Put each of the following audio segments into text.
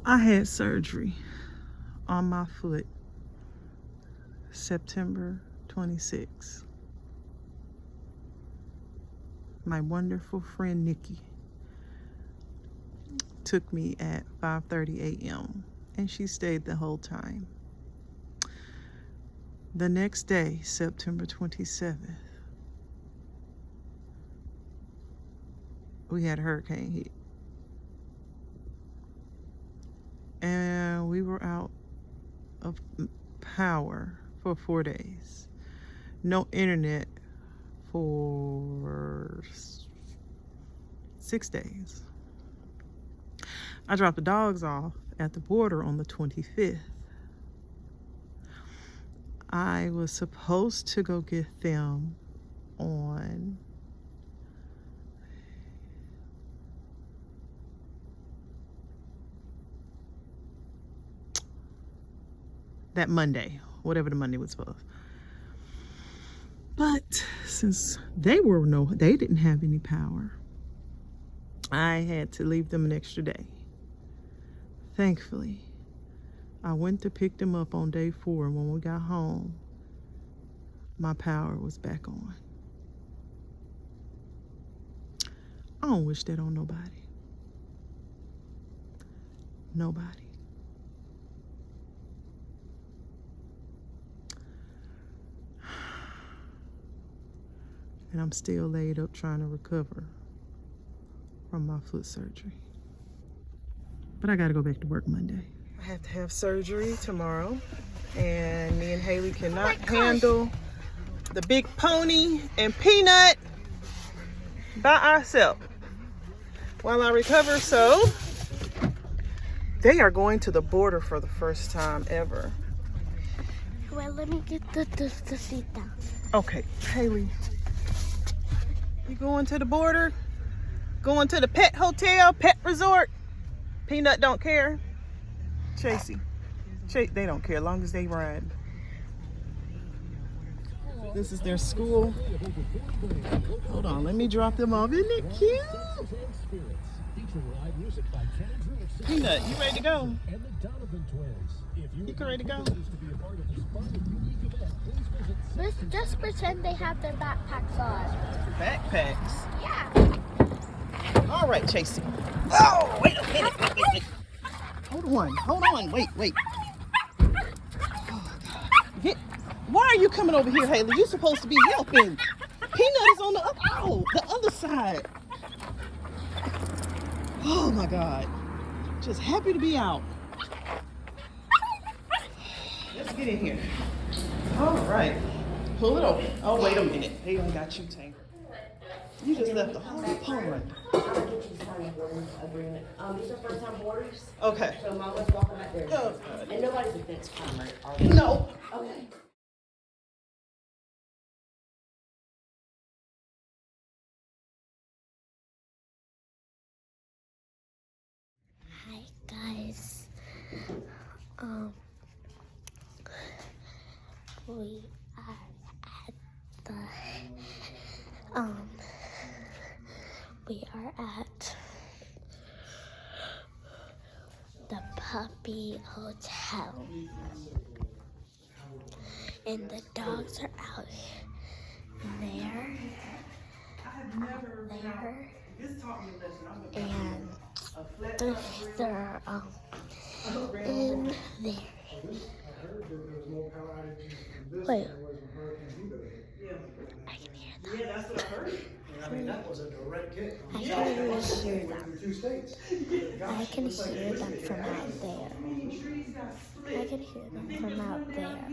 I had surgery on my foot September 26th. My wonderful friend Nikki took me at 5:30 a.m. and she stayed the whole time. The next day, September 27th, we had a hurricane hit. And we were out of power for 4 days. No internet for 6 days. I dropped the dogs off at the border on the 25th. I was supposed to go get them on that Monday, whatever the Monday was supposed. But since they didn't have any power, I had to leave them an extra day. Thankfully, I went to pick them up on day 4, and when we got home, my power was back on. I don't wish that on nobody. Nobody. And I'm still laid up trying to recover from my foot surgery. But I gotta go back to work Monday. I have to have surgery tomorrow, and me and Haley cannot handle the big pony and Peanut by ourselves while I recover. So they are going to the border for the first time ever. Well, let me get the seat down. Okay, Haley, you going to the border? Going to the pet hotel, pet resort? Peanut don't care. Chasey, they don't care as long as they ride. This is their school. Hold on, let me drop them off. Isn't it cute? Peanut, you ready to go? You ready to go? Let's just pretend they have their backpacks on. Backpacks? Yeah. All right, Chasey. Oh, wait a minute. Wait. Hold on. Wait. Oh, God. Why are you coming over here, Haley? You're supposed to be helping. Peanut is on the other side. Oh, my God. Just happy to be out. Let's get in here. All right. Pull it open. Oh, wait a minute. Haley got you tangled. You just left the whole pond. Agreement. These are first-time boarders. Okay. So Mama's walking right there. Oh, And nobody's against crime, right? Are they? no. Okay. Hi guys. We are at the puppy hotel, and the dogs are out there, and they're in there. Wait. I can hear that. Yeah, that's what I heard. I mean, that was a direct hit. I can hear them. Through 2 states. I can hear them from out there. I can hear them from out there. I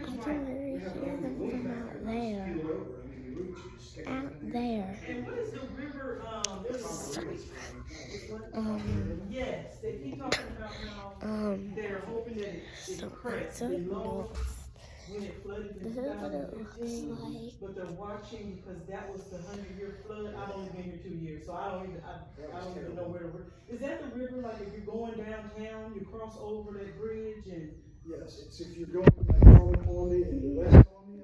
can really hear them from out there. Out there. And what is the river? Yes, they keep talking about how they're hoping that it cracks below when it flooded in This is what it looks 2015. like. But they're watching because that was the 100-year flood. I've only been here 2 years, so I don't even know where the river. Is that the river? Like if you're going downtown, you cross over that bridge and. Yes, it's if you're going like from Columbia into West Columbia,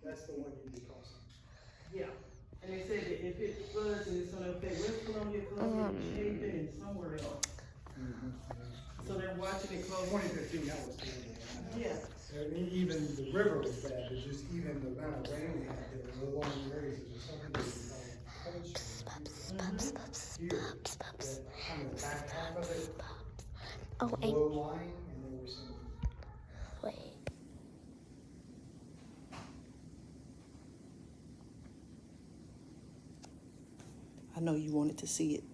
that's the one you need to cross. Yeah. And they said that if it floods and it's going to affect West Columbia, Columbia, Chapin, and somewhere else. So they're watching it close. 2015, that was terrible. Yeah. I mean, even the river was bad, but just even the amount of rain we had there, the long areas, there's something that we call cold stream. Here, that kind of back half of it, Oh, and low lying, and there was some. wait. I know you wanted to see it.